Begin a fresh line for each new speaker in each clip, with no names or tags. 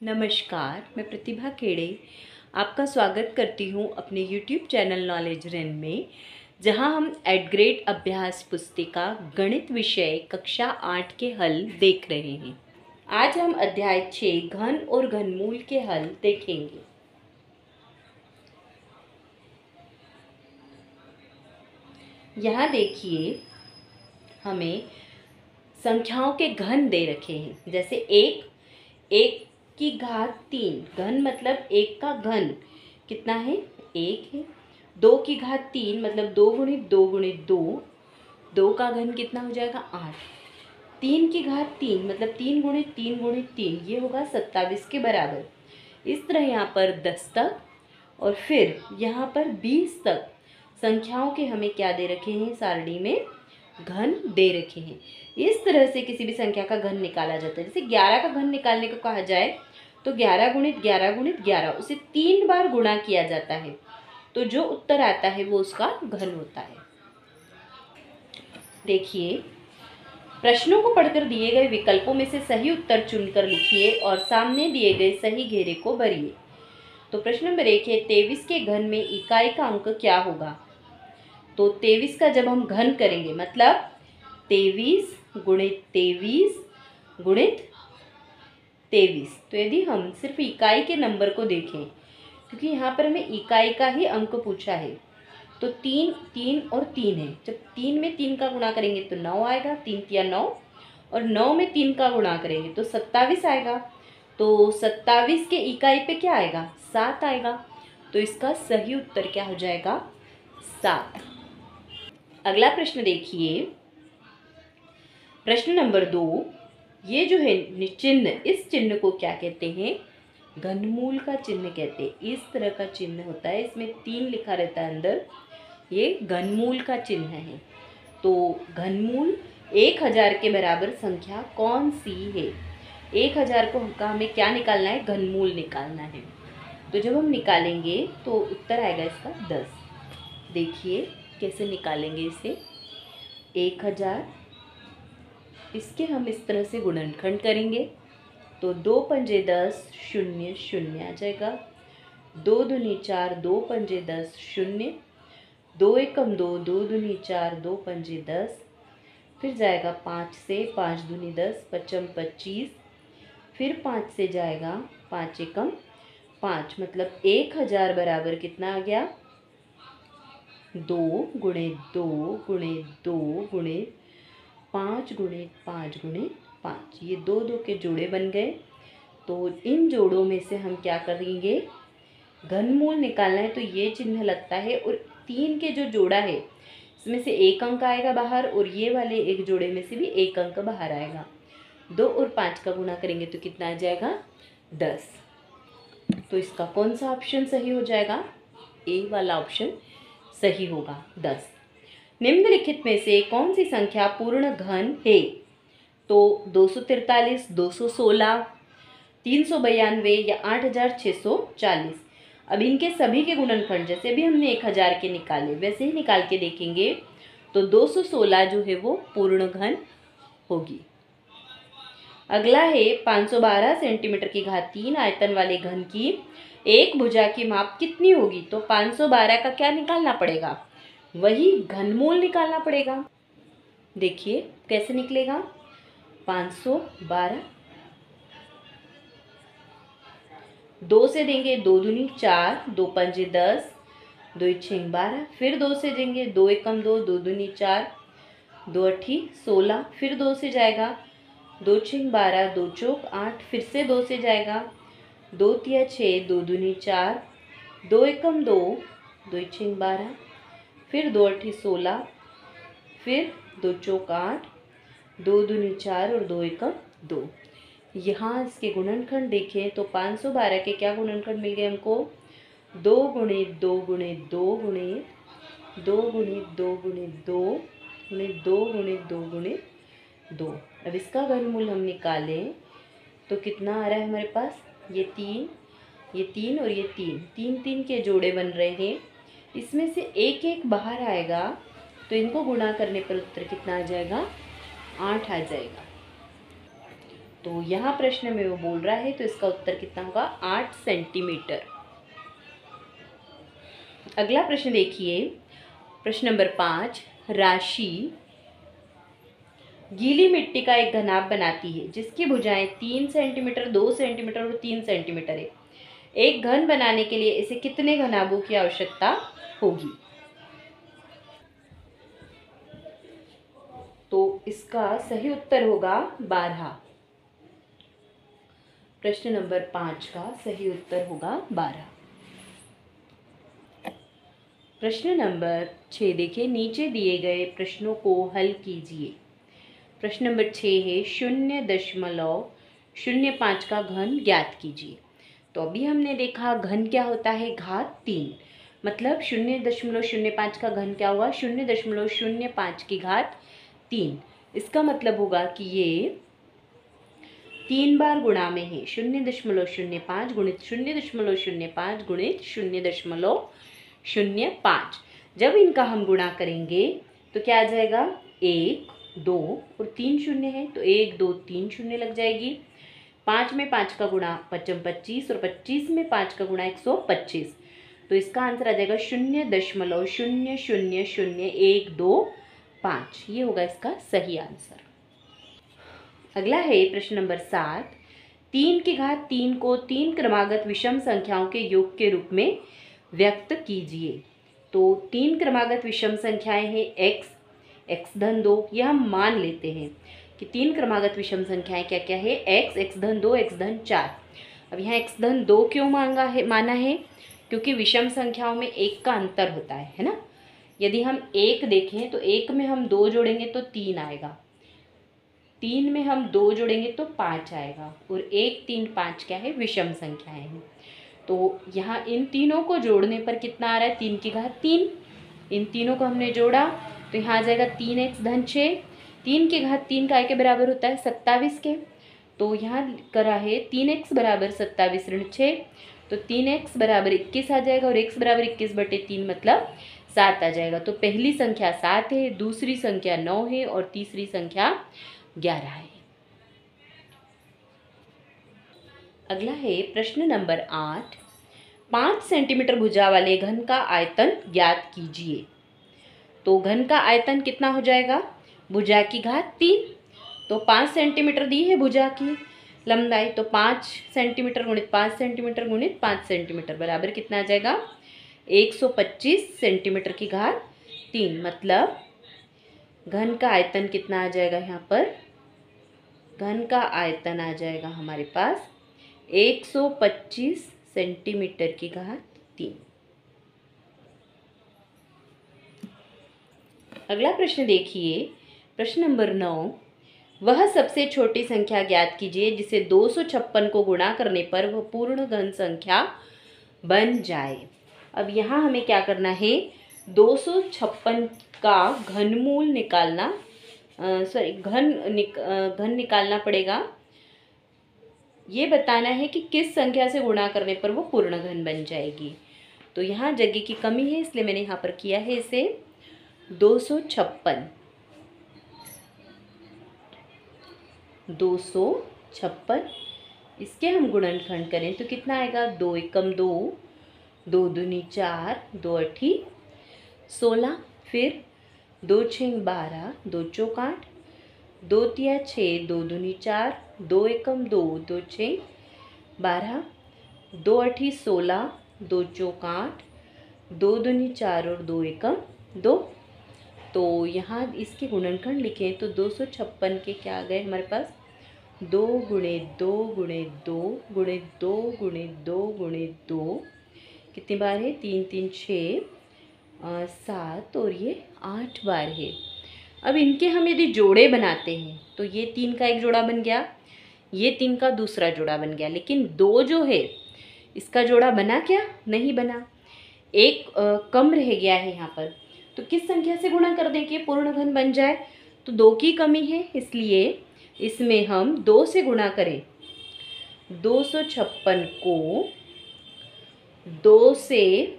नमस्कार, मैं प्रतिभा खेड़े आपका स्वागत करती हूँ अपने YouTube चैनल नॉलेज रन में, जहाँ हम एट ग्रेड अभ्यास पुस्तिका गणित विषय कक्षा 8 के हल देख रहे हैं। आज हम अध्याय 6 घन और घनमूल के हल देखेंगे। यहाँ देखिए, हमें संख्याओं के घन दे रखे हैं। जैसे एक की घात 3, घन मतलब एक का घन कितना है, 1 है। 2 की घात 3 मतलब 2 गुणित 2 गुणित 2, 2 का घन कितना हो जाएगा, 8। 3 की घात 3 मतलब 3 गुणित 3 गुणित 3, ये होगा 27 के बराबर। इस तरह यहाँ पर 10 तक और फिर यहाँ पर 20 तक संख्याओं के हमें क्या दे रखे हैं, सारणी में घन दे रखे हैं। इस तरह से किसी भी संख्या का घन निकाला जाता है। जैसे 11 का घन निकालने को कहा जाए तो 11 गुणित 11 गुणित 11, उसे 3 बार गुणा किया जाता है, तो जो उत्तर आता है वो उसका घन होता है। देखिए, प्रश्नों को पढ़कर दिए गए विकल्पों में से सही उत्तर चुनकर लिखिए और सामने दिए गए सही घेरे को भरिए। तो प्रश्न नंबर 1 है, 23 के घन में इकाई का अंक क्या होगा। तो 23 का जब हम घन करेंगे मतलब 23 गुणित 23 गुणित 23, तो यदि हम सिर्फ इकाई के नंबर को देखें, क्योंकि यहाँ पर हमें इकाई का ही अंक पूछा है, तो 3 3 और 3 है। जब 3 में 3 का गुणा करेंगे तो 9 आएगा, 3 तिया 9, और 9 में 3 का गुणा करेंगे तो 27 आएगा। तो 27 के इकाई पे क्या आएगा, 7 आएगा। तो इसका सही उत्तर क्या हो जाएगा, 7। अगला प्रश्न देखिए, प्रश्न नंबर 2, ये जो है चिन्ह, इस चिन्ह को क्या कहते हैं, घनमूल का चिन्ह कहते हैं। इस तरह का चिन्ह होता है, इसमें 3 लिखा रहता है अंदर, ये घनमूल का चिन्ह है। तो घनमूल 1000 के बराबर संख्या कौन सी है। 1000 को हमें क्या निकालना है, घनमूल निकालना है। तो जब हम निकालेंगे तो उत्तर आएगा इसका 10। देखिए कैसे निकालेंगे इसे। 1000, इसके हम इस तरह से गुणनखंड करेंगे तो 2 पंजे 10, 0 0 आ जाएगा। 2 दूनी 4, 2 पंजे 10, 0, 2 एकम 2, 2 दूनी 4, 2 पंजे 10, फिर जाएगा 5 से, 5 दूनी 10, पचम 25, फिर 5 से जाएगा 5 एकम 5, मतलब 1000 बराबर कितना आ गया, 2 गुणे 2 गुणे 2 गुणे 5 गुणे 5 गुणे 5, ये 2 2 के जोड़े बन गए। तो इन जोड़ों में से हम क्या करेंगे, घनमूल निकालना है, तो ये चिन्ह लगता है, और 3 के जो जोड़ा है इसमें से 1 अंक आएगा बाहर, और ये वाले एक जोड़े में से भी 1 अंक बाहर आएगा। 2 और 5 का गुणा करेंगे तो कितना आ जाएगा, 10। तो इसका कौन सा ऑप्शन सही हो जाएगा, ए वाला ऑप्शन सही होगा, 10। निम्नलिखित में से कौन सी संख्या पूर्ण घन है। तो 243, 216, 392 या 8640। अब इनके सभी के गुणनखंड जैसे भी हमने 1000 के निकाले वैसे ही निकाल के देखेंगे, तो 216 जो है वो पूर्ण घन होगी। अगला है 512 सेंटीमीटर की घात 3 आयतन वाले घन की एक भुजा की माप कितनी होगी। तो 512 का क्या निकालना पड़ेगा, वही घनमूल निकालना पड़ेगा। देखिए कैसे निकलेगा, 512, 2 से देंगे 2 दूनी 4, 2 पंजे 10, 2 छः 12, फिर 2 से देंगे 2 एकम 2, 2 दूनी 4, 2 अठी 16, फिर 2 से जाएगा 2 छः 12, 2 चौक 8, फिर से 2 से जाएगा 2 तिया 6, 2 दूनी 4, 2 एकम 2, 2 छः 12, फिर 2 अठी 16, फिर 2 चौक 8, 2 दूनी 4 और 2 एकम 2। यहाँ इसके गुणनखंड देखें तो 512 के क्या गुणनखंड मिल गए हमको, 2 गुणे 2 गुणे 2 गुणे 2 गुणे 2 गुणे 2 गुणे 2 गुणे 2 गुणे 2। अब इसका घनमूल हम निकालें तो कितना आ रहा है हमारे पास, ये 3 और ये 3 3 के जोड़े बन रहे हैं, इसमें से एक एक बाहर आएगा, तो इनको गुणा करने पर उत्तर कितना आ जाएगा, 8 आ जाएगा। तो यहाँ प्रश्न में वो बोल रहा है, तो इसका उत्तर कितना होगा? 8 सेंटीमीटर। अगला प्रश्न देखिए, प्रश्न नंबर 5। राशि गीली मिट्टी का एक घनाभ बनाती है जिसकी भुजाएं 3 सेंटीमीटर, 2 सेंटीमीटर और 3 सेंटीमीटर है। एक घन बनाने के लिए इसे कितने घनाभों की आवश्यकता होगी? तो इसका सही उत्तर होगा 12। प्रश्न नंबर 5 का सही उत्तर होगा 12। प्रश्न नंबर 6 देखिए, नीचे दिए गए प्रश्नों को हल कीजिए। प्रश्न नंबर 6 है 0.05 का घन ज्ञात कीजिए। तो अभी हमने देखा घन क्या होता है? घात 3। मतलब 0.05 का घन क्या हुआ? 0.05 की घात 3। इसका मतलब होगा कि ये 3 बार गुणा में है। 0.05 गुणित 0.05 गुणित 0.05। जब इनका हम गुणा करेंगे तो क्या आ जाएगा? 1, 2 और 3 शून्य है, तो 1, 2, 3 शून्य लग जाएगी। 5 में 5 का गुणा 25 और 25 में 5 का गुणा 125। तो इसका आंसर आ जाएगा 0.0000125। ये होगा इसका सही आंसर। अगला है प्रश्न नंबर 7। 3 की घात 3 को 3 क्रमागत विषम संख्याओं के योग के रूप में व्यक्त कीजिए। तो 3 क्रमागत विषम संख्याएं हैं x, x धन 2। यह हम मान लेते हैं कि 3 क्रमागत विषम संख्याएं क्या क्या है? x, x धन 2, x धन 4। अब यहाँ x धन 2 क्यों माना है? क्योंकि विषम संख्याओं में 1 का अंतर होता है ना। यदि हम 1 देखें तो 1 में हम 2 जोड़ेंगे तो 3 आएगा, 3 में हम 2 जोड़ेंगे तो 5 आएगा, और 1, 3, 5 क्या है? विषम संख्याएं हैं। तो यहाँ इन तीनों को जोड़ने पर कितना आ रहा है? 3 की घात 3। इन तीनों को हमने जोड़ा तो यहाँ आ जाएगा 3x धन 6। 3 की घात 3 काय के बराबर होता है? 27 के। तो यहाँ करा है 3x बराबर 27 ऋण 6, तो 3x बराबर 21 आ जाएगा, और x बराबर 21/3 मतलब 7 आ जाएगा। तो पहली संख्या 7 है, दूसरी संख्या 9 है और तीसरी संख्या 11 है। अगला है प्रश्न नंबर 8। 5 सेंटीमीटर भुजा वाले घन का आयतन ज्ञात कीजिए। तो घन का आयतन कितना हो जाएगा? भुजा की घात 3। तो 5 सेंटीमीटर दी है भुजा की लंबाई, तो 5 सेंटीमीटर गुणित 5 सेंटीमीटर गुणित 5 सेंटीमीटर बराबर कितना आ जाएगा? 125 सेंटीमीटर की घात 3। मतलब घन का आयतन कितना आ जाएगा? यहाँ पर घन का आयतन आ जाएगा हमारे पास 125 सेंटीमीटर की घात 3। अगला प्रश्न देखिए, प्रश्न नंबर 9। वह सबसे छोटी संख्या ज्ञात कीजिए जिसे 256 को गुणा करने पर वह पूर्ण घन संख्या बन जाए। अब यहाँ हमें क्या करना है? 256 का घनमूल निकालना, घन निकालना पड़ेगा। ये बताना है कि किस संख्या से गुणा करने पर वो पूर्ण घन बन जाएगी। तो यहाँ जगह की कमी है, इसलिए मैंने यहाँ पर किया है इसे 256। 256 इसके हम गुणनखंड करें तो कितना आएगा? 2 एकम 2, 2 दूनी 4, 2 अठी 16, फिर 2 छें 12, 2 चौक 8, 2 तिया 6, 2 दूनी 4, 2 एकम 2, 2 छें 12, 2 अठी 16, 2 चौक 8, 2 दूनी 4 और 2 एकम 2। तो यहाँ इसके गुणनखंड लिखें तो 256 के क्या आ गए हमारे पास? 2 गुणे 2 गुणे 2 गुणे 2 गुणे 2 गुणे 2। कितनी बार है? 3, 3, 6, 7 और ये 8 बार है। अब इनके हम यदि जोड़े बनाते हैं तो ये 3 का एक जोड़ा बन गया, ये 3 का दूसरा जोड़ा बन गया, लेकिन 2 जो है इसका जोड़ा बना क्या? नहीं बना, एक कम रह गया है यहाँ पर। तो किस संख्या से गुणा कर दें कि पूर्ण घन बन जाए? तो 2 की कमी है, इसलिए इसमें हम 2 से गुणा करें। 256 को 2 से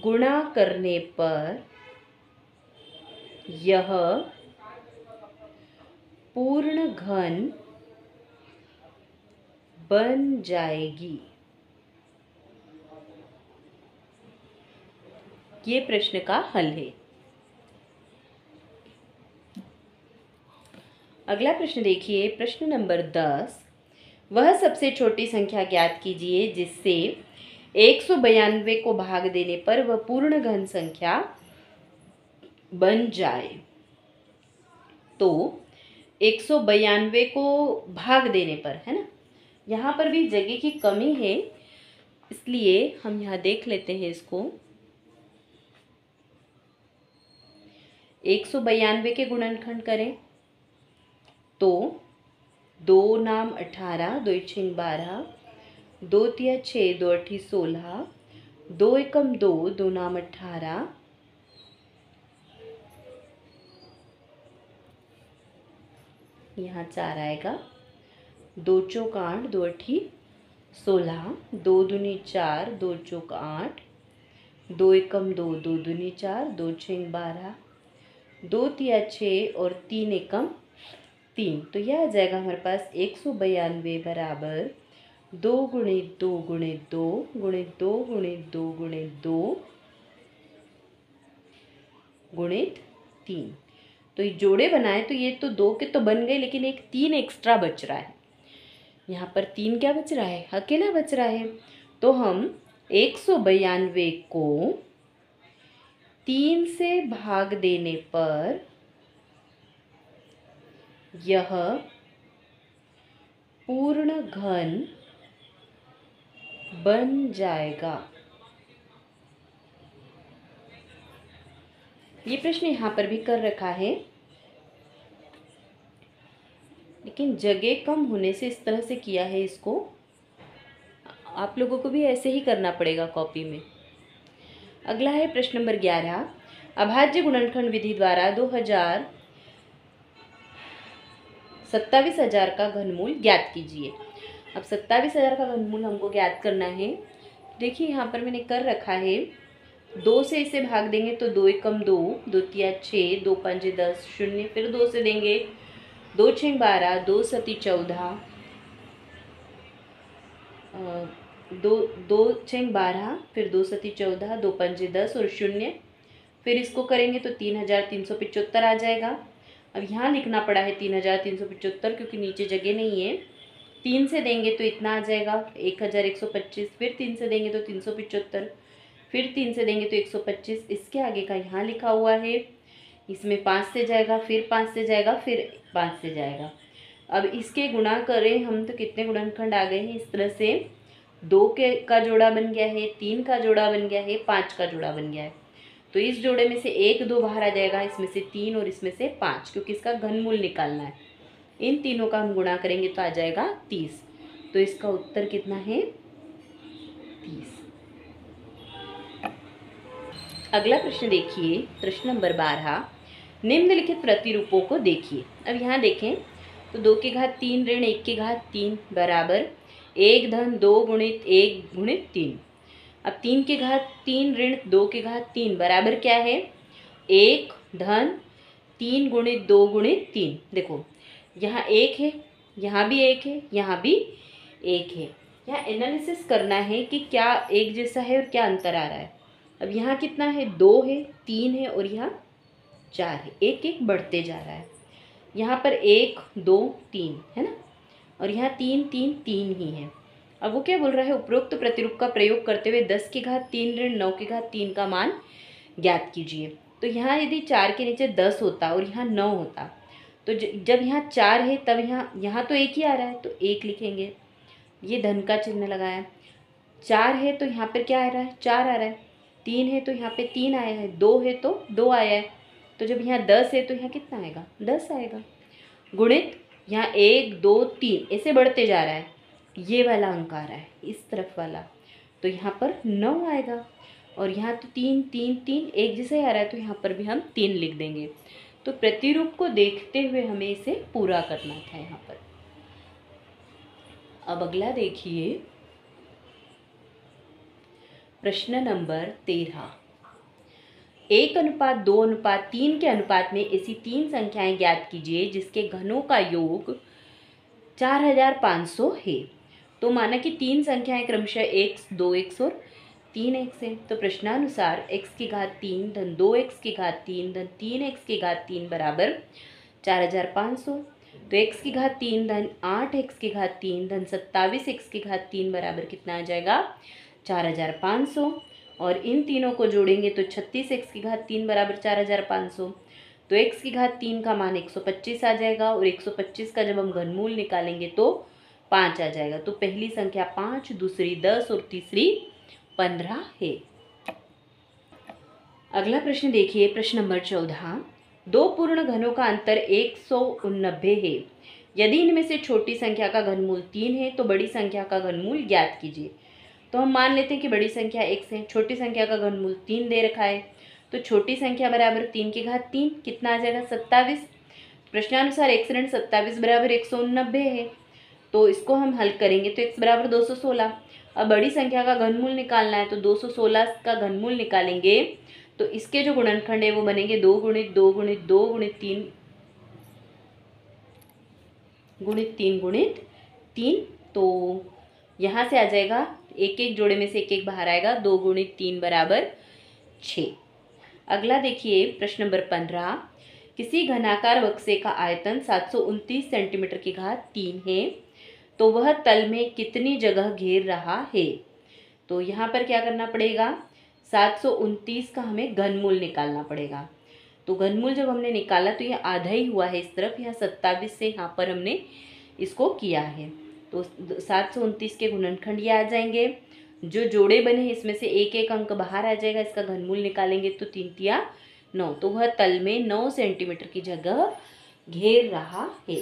गुणा करने पर यह पूर्ण घन बन जाएगी। ये प्रश्न का हल है। अगला प्रश्न देखिए, प्रश्न नंबर 10। वह सबसे छोटी संख्या ज्ञात कीजिए जिससे 192 को भाग देने पर वह पूर्ण घन संख्या बन जाए। तो 192 को भाग देने पर, है ना, यहाँ पर भी जगह की कमी है, इसलिए हम यहाँ देख लेते हैं इसको। 192 के गुणनखंड करें तो 2 नाम 18, 2 छंग 12, 2 तिया 6, 2 अठी 16, 2 एकम 2, 2 नाम 18, यहाँ 4 आएगा, 2 चौक 8, 2 अठी 16, 2 दूनी 4, 2 चौक 8, 2 एकम 2, 2 दूनी 4, 2 छंग 12, 2 तिया 6 और 3 एकम 3। तो यह आ जाएगा हमारे पास 192 बराबर 2 गुणित 2 गुणित 2 गुणित 2 गुणित 2 गुणित 2 गुणित 3। तो ये जोड़े बनाए तो ये तो 2 के तो बन गए, लेकिन एक 3 एक्स्ट्रा बच रहा है। यहाँ पर 3 क्या बच रहा है? अकेला बच रहा है। तो हम 192 को 3 से भाग देने पर यह पूर्ण घन बन जाएगा। ये प्रश्न यहाँ पर भी कर रखा है, लेकिन जगह कम होने से इस तरह से किया है इसको। आप लोगों को भी ऐसे ही करना पड़ेगा कॉपी में। अगला है प्रश्न नंबर 11। अभाज्य गुणनखंड विधि द्वारा 27,000 का घनमूल ज्ञात कीजिए। अब 27,000 का घनमूल हमको ज्ञात करना है। देखिए यहाँ पर मैंने कर रखा है, 2 से इसे भाग देंगे तो 2 एकम 2, 2 तिया 6, 2 पंजे 10, 0, फिर 2 से देंगे 2 छंग 12, 2 सती 14, 2 छंग 12, फिर 2 सती 14, 2 पंजे 10 और 0, फिर इसको करेंगे तो 3,375 आ जाएगा। अब यहाँ लिखना पड़ा है 3,375 क्योंकि नीचे जगह नहीं है। 3 से देंगे तो इतना आ जाएगा 1,125, फिर 3 से देंगे तो 375, फिर 3 से देंगे तो 125। इसके आगे का यहाँ लिखा हुआ है, इसमें 5 से जाएगा, फिर 5 से जाएगा, फिर 5 से जाएगा। अब इसके गुणा करें हम तो कितने गुणनखंड आ गए हैं। इस तरह से 2 का जोड़ा बन गया है, 3 का जोड़ा बन गया है, 5 का जोड़ा बन गया है। तो इस जोड़े में से 1 2 बाहर आ जाएगा, इसमें से 3 और इसमें से 5, क्योंकि इसका घनमूल निकालना है। इन तीनों का हम गुणा करेंगे तो आ जाएगा 30। तो इसका उत्तर कितना है? 30। अगला प्रश्न देखिए, प्रश्न नंबर 12। निम्नलिखित प्रतिरूपों को देखिए। अब यहाँ देखें तो 2 की घात 3 ऋण 1 की घात 3 बराबर 1 धन 2 गुणित 1 गुणित 3। अब 3 की घात 3 ऋण 2 की घात 3 बराबर क्या है? 1 धन 3 गुणित 2 गुणित 3। देखो यहाँ 1 है, यहाँ भी 1 है, यहाँ भी 1 है। यहाँ एनालिसिस करना है कि क्या एक जैसा है और क्या अंतर आ रहा है। अब यहाँ कितना है? 2 है, 3 है और यहाँ 4 है। एक एक बढ़ते जा रहा है। यहाँ पर 1 2 3 है ना, और यहाँ 3 3 3 ही है। अब वो क्या बोल रहा है? उपरोक्त प्रतिरूप का प्रयोग करते हुए 10 की घात 3 ऋण 9 की घात 3 का मान ज्ञात कीजिए। तो यहाँ यदि 4 के नीचे 10 होता और यहाँ 9 होता, तो जब यहाँ 4 है तब यहाँ तो 1 ही आ रहा है, तो 1 लिखेंगे। ये धन का चिन्ह लगाया। 4 है तो यहाँ पर क्या आ रहा है? 4 आ रहा है। 3 है तो यहाँ पे 3 आया है। 2 है तो 2 आया है। तो जब यहाँ 10 है तो यहाँ कितना आएगा? 10 आएगा। गुणित यहाँ 1 2 3 ऐसे बढ़ते जा रहा है। ये वाला अंक आ रहा है, इस तरफ वाला, तो यहाँ पर 9 आएगा। और यहाँ तो 3 3 3 एक जैसे आ रहा है, तो यहाँ पर भी हम 3 लिख देंगे। तो प्रतिरूप को देखते हुए हमें इसे पूरा करना था यहाँ पर। अब अगला देखिए, प्रश्न नंबर 13। 1:2:3 के अनुपात में ऐसी 3 संख्याएं ज्ञात कीजिए जिसके घनों का योग 4500 है। तो माना कि तीन संख्याएं क्रमशः एक्स, 2x और 3x है। तो प्रश्नानुसार x की घात 3 धन 2x की घात 3 धन 3x की घात 3 बराबर 4500। तो x की घात 3 धन 8x की घात 3 धन 27x की घात 3 बराबर कितना आ जाएगा 4500। और इन तीनों को जोड़ेंगे तो 36x की घात 3 बराबर 4500। तो x की घात 3 का मान 125 आ जाएगा और 125 का जब हम घनमूल निकालेंगे तो 5 आ जाएगा। तो पहली संख्या 5, दूसरी 10 और तीसरी 15 है। अगला प्रश्न देखिए, प्रश्न नंबर 14। दो पूर्ण घनों का अंतर 189 है। यदि इनमें से छोटी संख्या का घनमूल 3 है तो बड़ी संख्या का घनमूल ज्ञात कीजिए। तो हम मान लेते हैं कि बड़ी संख्या x है, छोटी संख्या का घनमूल 3 दे रखा है। तो छोटी संख्या बराबर 3 की घात 3 कितना आ जाएगा 27। प्रश्नानुसार x ऋण 27 बराबर 189 है। तो इसको हम हल करेंगे तो x बराबर 216। अब बड़ी संख्या का घनमूल निकालना है तो 216 का घनमूल निकालेंगे तो इसके जो गुणनखंड है वो बनेंगे 2 गुणित 2 गुणित 2 गुणित 3 गुणित 3 गुणित 3। तो यहाँ से आ जाएगा एक एक जोड़े में से एक एक बाहर आएगा, 2 गुणित 3 बराबर 6। अगला देखिए प्रश्न नंबर 15। किसी घनाकार बक्से का आयतन 729 सेंटीमीटर की घात 3 है तो वह तल में कितनी जगह घेर रहा है। तो यहाँ पर क्या करना पड़ेगा 729 का हमें घनमूल निकालना पड़ेगा। तो घनमूल जब हमने निकाला तो ये आधा ही हुआ है इस तरफ, यहाँ 27 से यहाँ पर हमने इसको किया है। तो 729 के गुणनखंड ये आ जाएंगे। जो जोड़े बने हैं इसमें से एक एक अंक बाहर आ जाएगा, इसका घनमूल निकालेंगे तो 3 तिया 9। तो वह तल में 9 सेंटीमीटर की जगह घेर रहा है।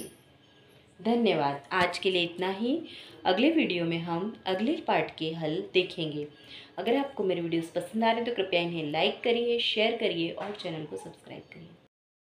धन्यवाद। आज के लिए इतना ही। अगले वीडियो में हम अगले पार्ट के हल देखेंगे। अगर आपको मेरे वीडियोस पसंद आ रहे हैं तो कृपया इन्हें लाइक करिए, शेयर करिए और चैनल को सब्सक्राइब करिए।